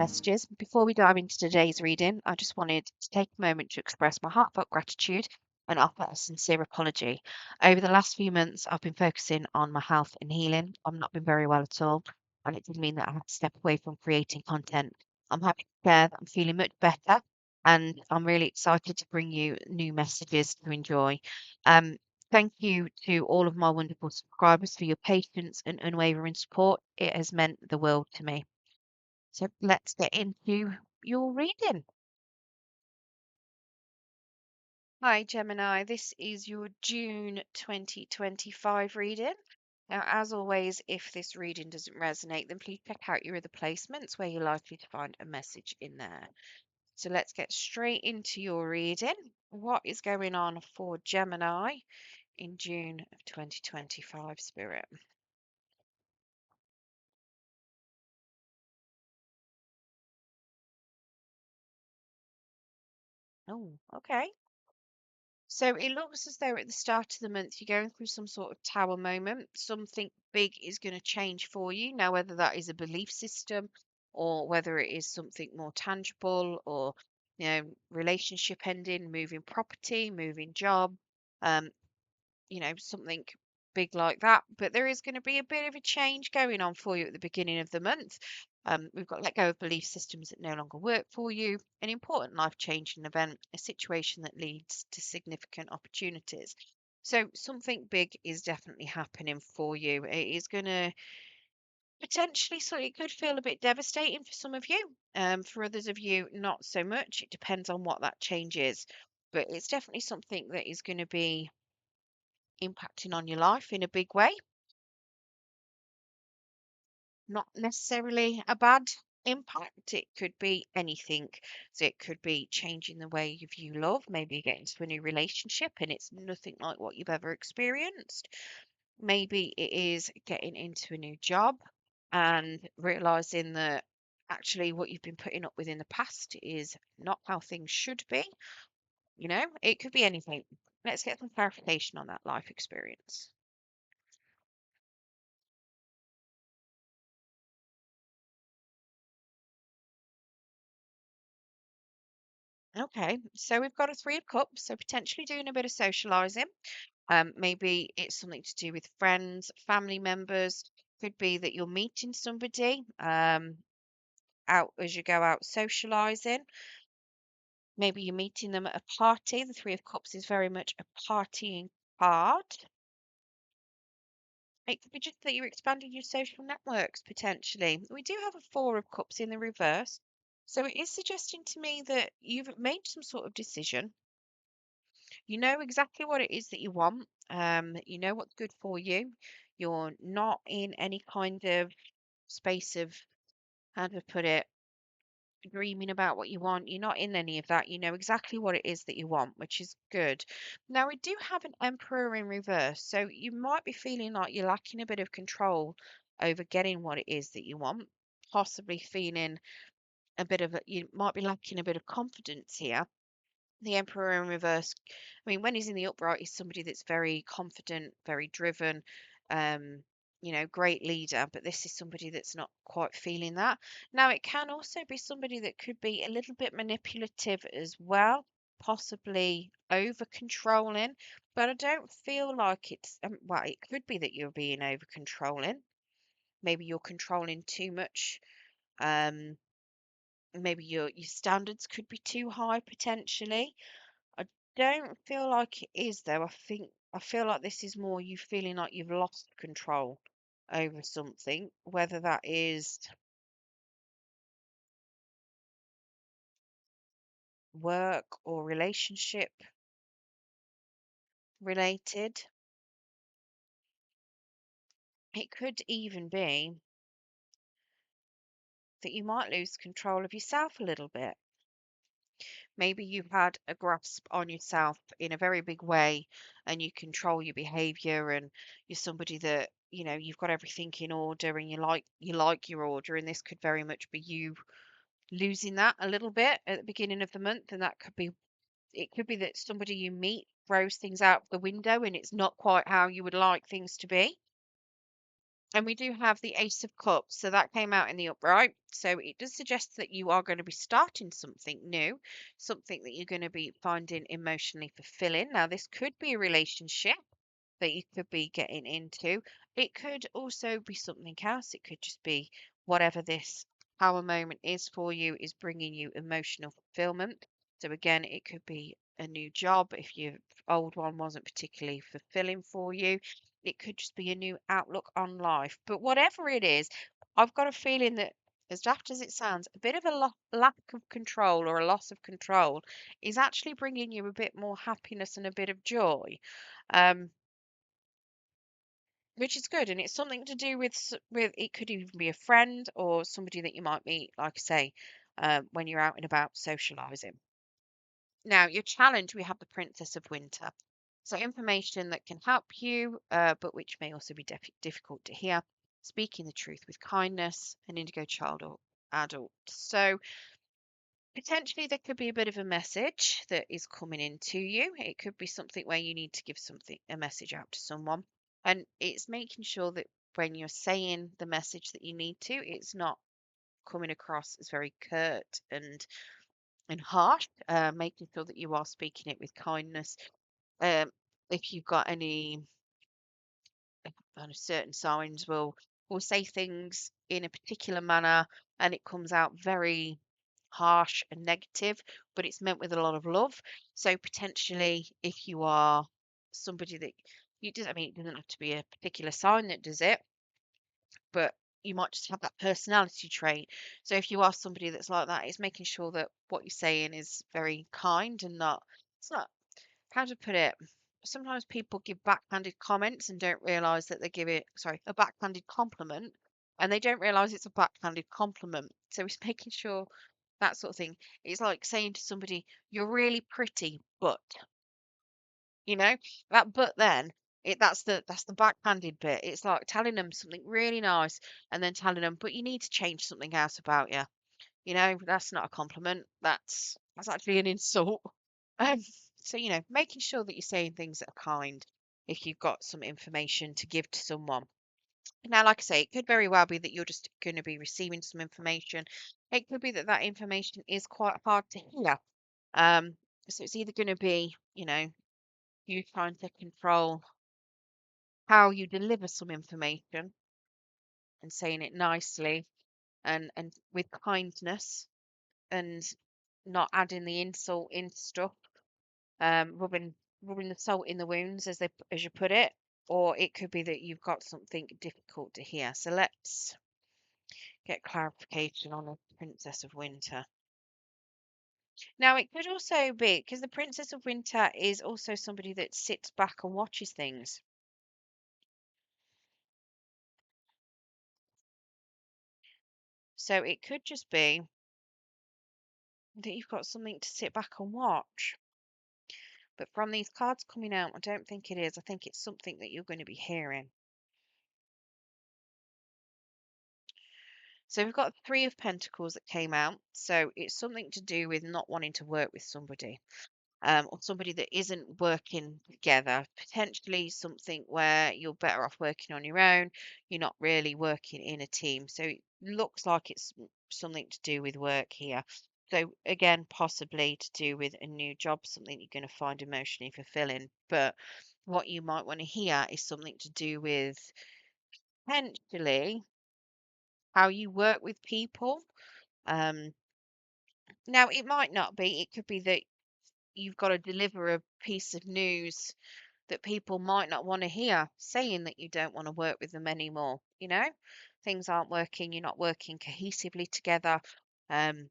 messages. Before we dive into today's reading, I just wanted to take a moment to express my heartfelt gratitude and offer a sincere apology. Over the last few months, I've been focusing on my health and healing. I've not been very well at all, and it did mean that I had to step away from creating content. I'm happy to share that I'm feeling much better, and I'm really excited to bring you new messages to enjoy. Um, Thank you to all of my wonderful subscribers for your patience and unwavering support. It has meant the world to me. So let's get into your reading. Hi, Gemini. This is your June 2025 reading. Now, as always, if this reading doesn't resonate, then please check out your other placements where you're likely to find a message in there. So let's get straight into your reading. What is going on for Gemini in June of 2025, Spirit? Oh, okay. So it looks as though at the start of the month you're going through some sort of tower moment. Something big is going to change for you. Now, whether that is a belief system or whether it is something more tangible or, relationship ending, moving property, moving job, um, something big like that. But there is going to be a bit of a change going on for you at the beginning of the month. We've got to let go of belief systems that no longer work for you, an important life changing event, a situation that leads to significant opportunities. So, something big is definitely happening for you. It is going to potentially, so it could feel a bit devastating for some of you. For others of you, not so much. It depends on what that change is. But it's definitely something that is going to be impacting on your life in a big way. Not necessarily a bad impact. It could be anything. So it could be changing the way you view love, maybe you get into a new relationship and it's nothing like what you've ever experienced. Maybe it is getting into a new job and realizing that actually what you've been putting up with in the past is not how things should be. It could be anything. Let's get some clarification on that life experience. Okay, so we've got a three of cups, so potentially doing a bit of socializing. Maybe it's something to do with friends, family members. Could be that you're meeting somebody out as you go out socializing. Maybe you're meeting them at a party. The three of cups is very much a partying card. It could be just that you're expanding your social networks potentially. We do have a four of cups in the reverse. So it is suggesting to me that you've made some sort of decision. You know exactly what it is that you want. You know what's good for you. You're not in any kind of space of, how to put it, dreaming about what you want. You're not in any of that. You know exactly what it is that you want, which is good. Now, we do have an emperor in reverse. So you might be feeling like you're lacking a bit of control over getting what it is that you want. Possibly feeling you might be lacking a bit of confidence here. The Emperor in reverse, I mean, when he's in the upright, he's somebody that's very confident, very driven, um, great leader. But this is somebody that's not quite feeling that. Now, it can also be somebody that could be a little bit manipulative as well, possibly over controlling. But I don't feel like well, it could be that you're being over controlling. Maybe you're controlling too much. Um, Maybe your standards could be too high potentially. I don't feel like it is though. I feel like this is more you feeling like you've lost control over something, whether that is work or relationship related. It could even be that you might lose control of yourself a little bit. Maybe you've had a grasp on yourself in a very big way and you control your behavior and you're somebody that, you've got everything in order and you like your order, and this could very much be you losing that a little bit at the beginning of the month, and it could be that somebody you meet throws things out the window and it's not quite how you would like things to be. And we do have the Ace of Cups, so that came out in the upright. So it does suggest that you are going to be starting something new, something that you're going to be finding emotionally fulfilling. Now, this could be a relationship that you could be getting into. It could also be something else. It could just be whatever this power moment is for you is bringing you emotional fulfillment. So again, it could be a new job if your old one wasn't particularly fulfilling for you. It could just be a new outlook on life. But whatever it is, I've got a feeling that, as daft as it sounds, a bit of a lack of control or a loss of control is actually bringing you a bit more happiness and a bit of joy. Um, which is good, and it's something to do with with it could even be a friend or somebody that you might meet, like I say, when you're out and about socializing. Now, your challenge, we have the Princess of Winter. So information that can help you, but which may also be difficult to hear. Speaking the truth with kindness, an indigo child or adult. So potentially there could be a bit of a message that is coming into you. It could be something where you need to give something a message out to someone. And it's making sure that when you're saying the message that you need to, it's not coming across as very curt and harsh. Making sure that you are speaking it with kindness. Um, if you've got any kind of certain signs will say things in a particular manner and it comes out very harsh and negative, but it's meant with a lot of love. So potentially if you are somebody that you does I mean it doesn't have to be a particular sign that does it, but you might just have that personality trait. So if you are somebody that's like that, it's making sure that what you're saying is very kind and not it's not how to put it? Sometimes people give backhanded comments and don't realize that they give it, sorry, a backhanded compliment, and they don't realize it's a backhanded compliment. So it's making sure that sort of thing. It's like saying to somebody, "You're really pretty, but," you know, that but then that's the backhanded bit. It's like telling them something really nice and then telling them, "But you need to change something else about you." You know, that's not a compliment. That's actually an insult. Um, so, making sure that you're saying things that are kind if you've got some information to give to someone. Now, like I say, it could very well be that you're just going to be receiving some information. It could be that that information is quite hard to hear. Um, so it's either going to be, you trying to control how you deliver some information and saying it nicely and with kindness and not adding the insult in stuff, rubbing the salt in the wounds as you put it, or it could be that you've got something difficult to hear. So let's get clarification on the Princess of Winter. Now it could also be because the Princess of Winter is also somebody that sits back and watches things. So it could just be that you've got something to sit back and watch. But from these cards coming out, I don't think it is. I think it's something that you're going to be hearing. So we've got Three of Pentacles that came out. So it's something to do with not wanting to work with somebody, or somebody that isn't working together. Potentially something where you're better off working on your own. You're not really working in a team. So it looks like it's something to do with work here. So again, possibly to do with a new job, something you're going to find emotionally fulfilling. But what you might want to hear is something to do with potentially how you work with people. Um, Now, it might not be. It could be that you've got to deliver a piece of news that people might not want to hear, saying that you don't want to work with them anymore. Things aren't working, you're not working cohesively together. Um,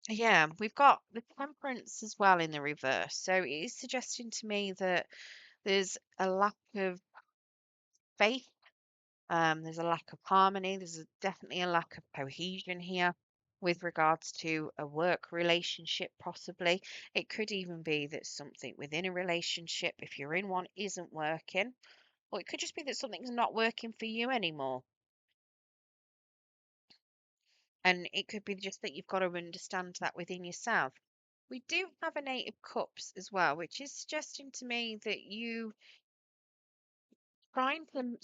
yeah, we've got the temperance as well in the reverse. So it is suggesting to me that there's a lack of faith. There's a lack of harmony. Definitely a lack of cohesion here with regards to a work relationship, possibly. It could even be that something within a relationship, if you're in one, isn't working. Or it could just be that something's not working for you anymore. And it could be just that you've got to understand that within yourself. We do have an Eight of Cups as well, which is suggesting to me that you trying to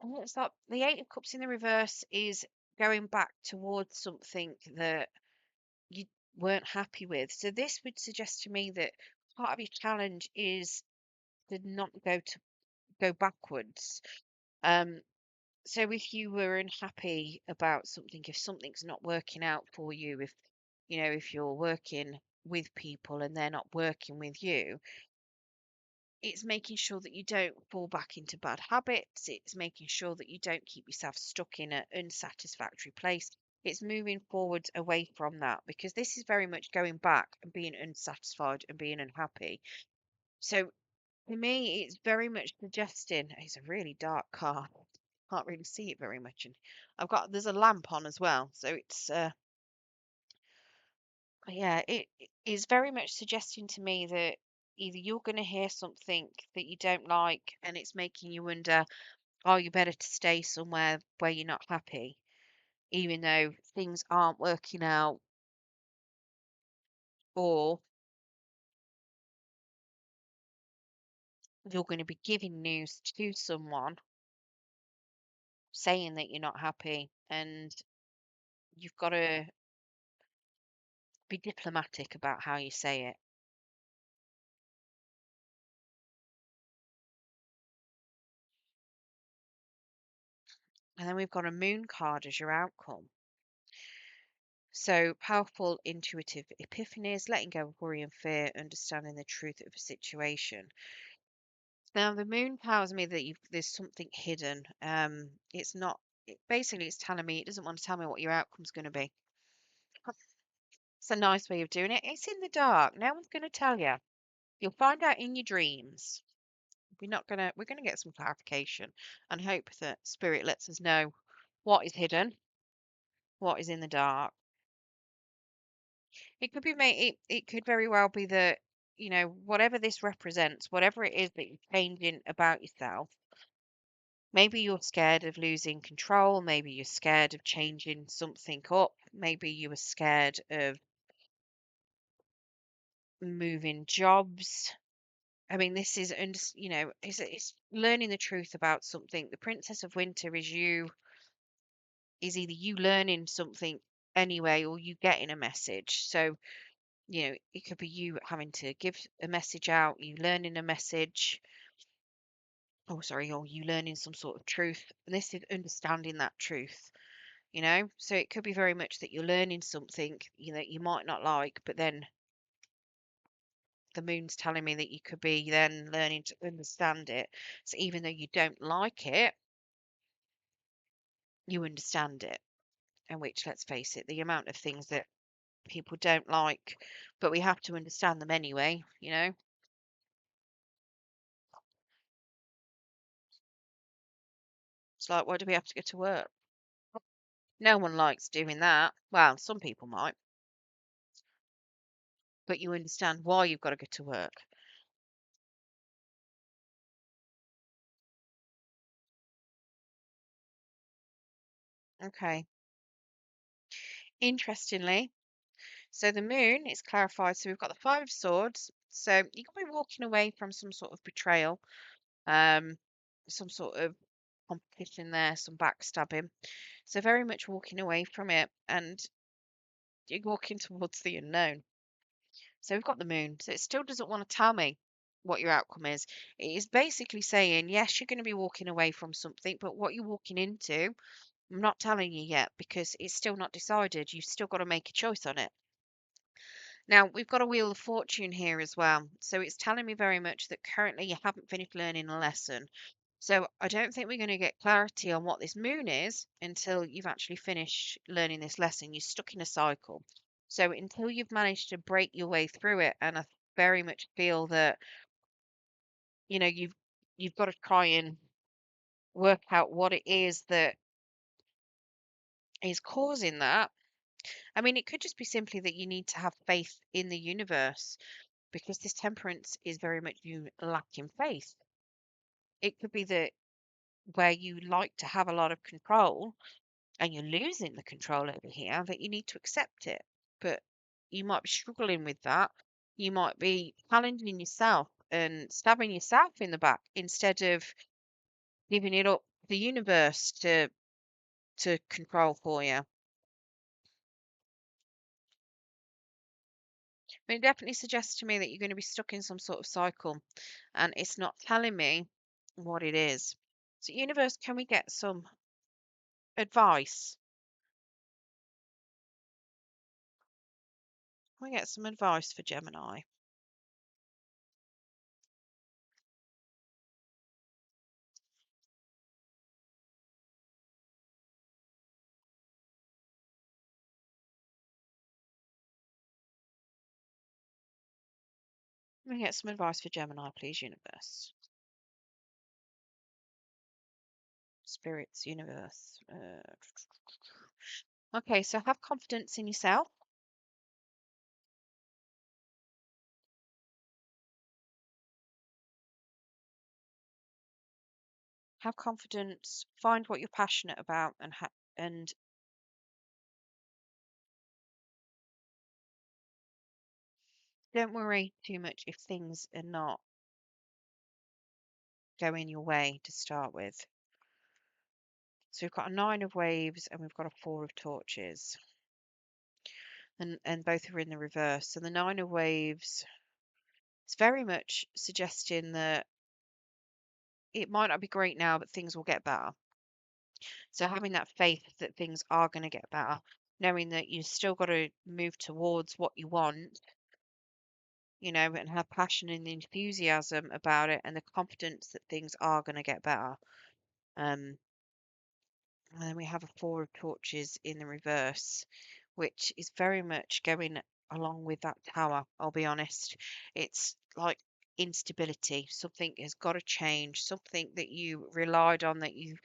And it's like the Eight of Cups in the reverse is going back towards something that you weren't happy with. So this would suggest to me that part of your challenge is to not go backwards. Um, so if you were unhappy about something, if something's not working out for you, if if you're working with people and they're not working with you, it's making sure that you don't fall back into bad habits. It's making sure that you don't keep yourself stuck in an unsatisfactory place. It's moving forward away from that because this is very much going back and being unsatisfied and being unhappy. So for me, it's very much suggesting it's a really dark car. Can't really see it very much, and there's a lamp on as well, so it's yeah, it is very much suggesting to me that either you're going to hear something that you don't like and it's making you wonder, are you better to stay somewhere where you're not happy, even though things aren't working out, or you're going to be giving news to someone saying that you're not happy and you've got to be diplomatic about how you say it. And then we've got a moon card as your outcome. So, powerful intuitive epiphanies, letting go of worry and fear, understanding the truth of a situation. Now, the moon tells me that there's something hidden. It's not. Basically, it's telling me it doesn't want to tell me what your outcome's going to be. It's a nice way of doing it. It's in the dark. No one's going to tell you. You'll find out in your dreams. We're gonna get some clarification and hope that spirit lets us know what is hidden, what is in the dark. It could be it could very well be that, whatever this represents, whatever it is that you're changing about yourself, maybe you're scared of losing control, maybe you're scared of changing something up, maybe you were scared of moving jobs. I mean, this is, it's learning the truth about something. The Princess of Winter is either you learning something anyway or you getting a message. So, it could be you having to give a message out, you learning a message, oh, sorry, or you learning some sort of truth. And this is understanding that truth, So it could be very much that you're learning something, you might not like, but then the moon's telling me that you could be then learning to understand it. So even though you don't like it, you understand it. And which, let's face it, the amount of things that people don't like, but we have to understand them anyway. It's like, why do we have to go to work? No one likes doing that. Well, some people might, but you understand why you've got to go to work. Okay. Interestingly, so the moon is clarified. So we've got the Five of Swords. So you could be walking away from some sort of betrayal, um, some sort of competition there, some backstabbing. So very much walking away from it, and you're walking towards the unknown. So we've got the moon. So it still doesn't want to tell me what your outcome is. It is basically saying, yes, you're going to be walking away from something, but what you're walking into, I'm not telling you yet because it's still not decided. You've still got to make a choice on it. Now, we've got a Wheel of Fortune here as well. So it's telling me very much that currently you haven't finished learning a lesson. So I don't think we're going to get clarity on what this moon is until you've actually finished learning this lesson. You're stuck in a cycle. So until you've managed to break your way through it, and I very much feel that, you've got to try and work out what it is that is causing that. I mean, it could just be simply that you need to have faith in the universe because this temperance is very much you lacking faith. It could be that where you like to have a lot of control and you're losing the control over here, that you need to accept it. But you might be struggling with that. You might be challenging yourself and stabbing yourself in the back instead of giving it up the universe to control for you. But it definitely suggests to me that you're going to be stuck in some sort of cycle, and it's not telling me what it is. So, universe, can we get some advice? Can we get some advice for Gemini? Can we get some advice for Gemini, please, universe? Spirits, universe. Okay, so have confidence in yourself. Have confidence. Find what you're passionate about, and don't worry too much if things are not going your way to start with. So we've got a nine of waves and we've got a four of torches, and both are in the reverse. So the nine of waves, it's very much suggesting that it might not be great now, but things will get better. So having that faith that things are going to get better, knowing that you still got to move towards what you want, and have passion and enthusiasm about it, and the confidence that things are going to get better. Um, and then we have a four of torches in the reverse, which is very much going along with that tower. I'll be honest. It's like instability. Something has got to change. Something that you relied on, that you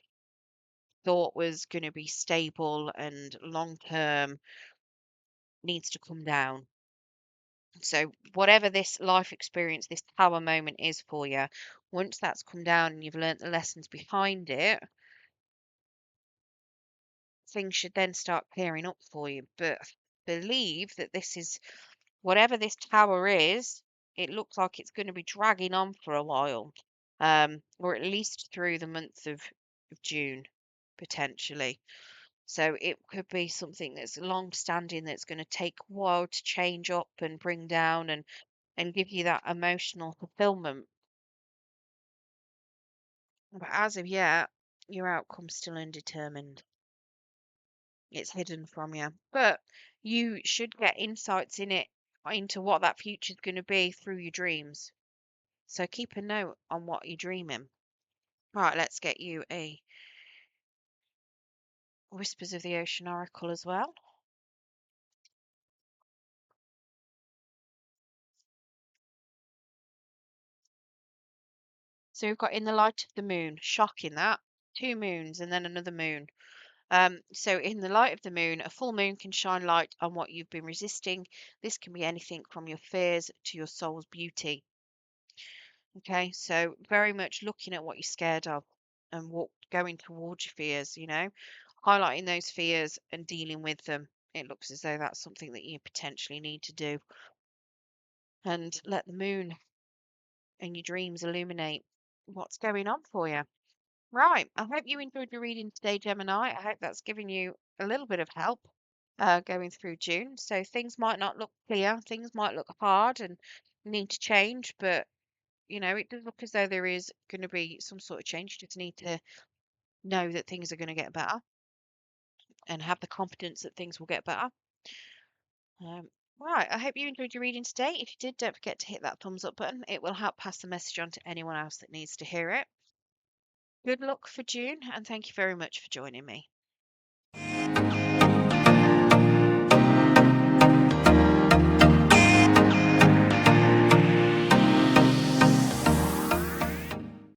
thought was going to be stable and long term, needs to come down. So, whatever this life experience, this tower moment is for you, once that's come down and you've learnt the lessons behind it, things should then start clearing up for you. But believe that this is, whatever this tower is, it looks like it's going to be dragging on for a while, or at least through the month of June, potentially. So it could be something that's long standing, that's going to take a while to change up and bring down, and give you that emotional fulfillment. But as of yet, your outcome's still undetermined. It's hidden from you. But you should get insights in it, into what that future's going to be, through your dreams. So keep a note on what you're dreaming. Right, let's get you a Whispers of the Ocean Oracle as well. So we've got in the light of the moon, shocking that. Two moons and then another moon. So in the light of the moon, a full moon can shine light on what you've been resisting. This can be anything from your fears to your soul's beauty. Okay, so very much looking at what you're scared of and going towards your fears, highlighting those fears and dealing with them. It looks as though that's something that you potentially need to do. And let the moon and your dreams illuminate what's going on for you. Right. I hope you enjoyed your reading today, Gemini. I hope that's given you a little bit of help going through June. So things might not look clear, things might look hard and need to change, but it does look as though there is going to be some sort of change. You just need to know that things are going to get better and have the confidence that things will get better. Um, right. I hope you enjoyed your reading today. If you did, don't forget to hit that thumbs up button. It will help pass the message on to anyone else that needs to hear it. Good luck for June, and thank you very much for joining me.